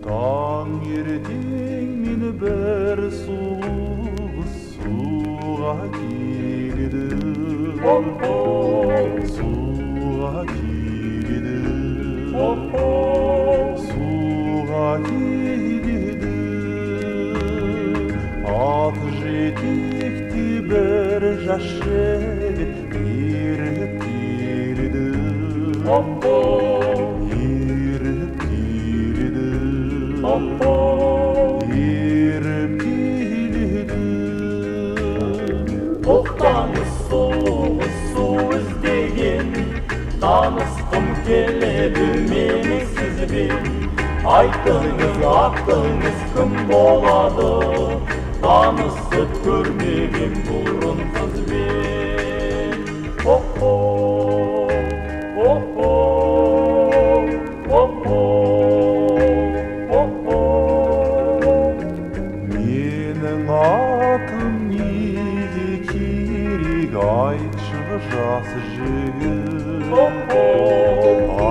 Таңертең мен бір суға келеді, суға келеді, суға келеді. Ат жетекте бір жас жігіт еріп келеді, еріп келеді, еріп келеді. Тоқтаңыз, сұлуыз, су іздеген, танысқым келеді менің сізбен. Айтыңыз, атыңыз кім болады, танысып көрмеген бұрын қызбен. О-хо, о-хо, о-хо, о-хо. Менің атым неге керек, айтшы жас жігіт,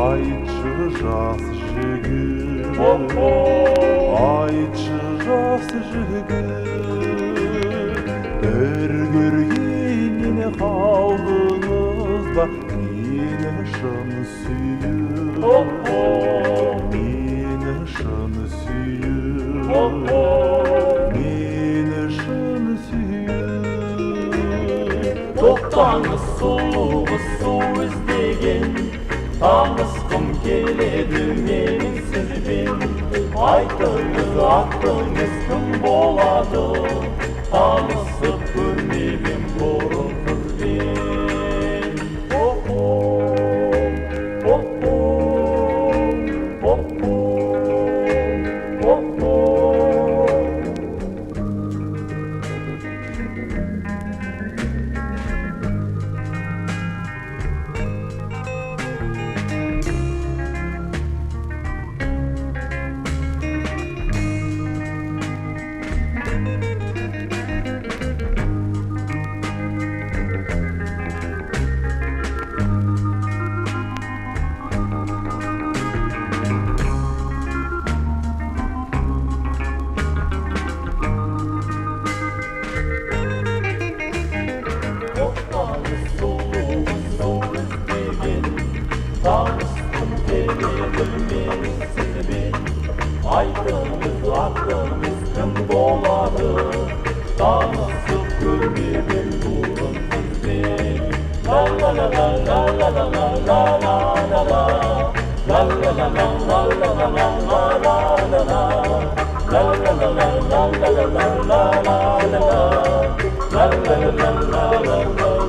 айтшы жас жігіт, айтшы жас жігіт. Бір көргеннен қалдыңыз ба мені шын сүйіп, мені шын сүйіп, мені шын сүйіп. Тоқтаңыз, сұлуыз, су іздеген, танысқым келеді менің сізбен. Айтыңыз, атыңыз кім болады, танысып көрмеген бұрын қызбен. О-хо, о-хо, о-хо, о-хо. Тоқтаңыз, сұлуыз, су іздеген, танысқым келеді менің сізбен. Айтыңыз, атыңыз кім болады, танысып көрмеген бұрын қызбен. Ла-ла-ла-ла-ла-ла-ла-ла-ла-ла-ла, ла-ла-ла-ла-ла-ла-ла-ла-ла-ла, ла-ла-ла-ла-ла-ла-ла-ла-ла-ла, ла-ла-ла-ла-ла-ла-ла.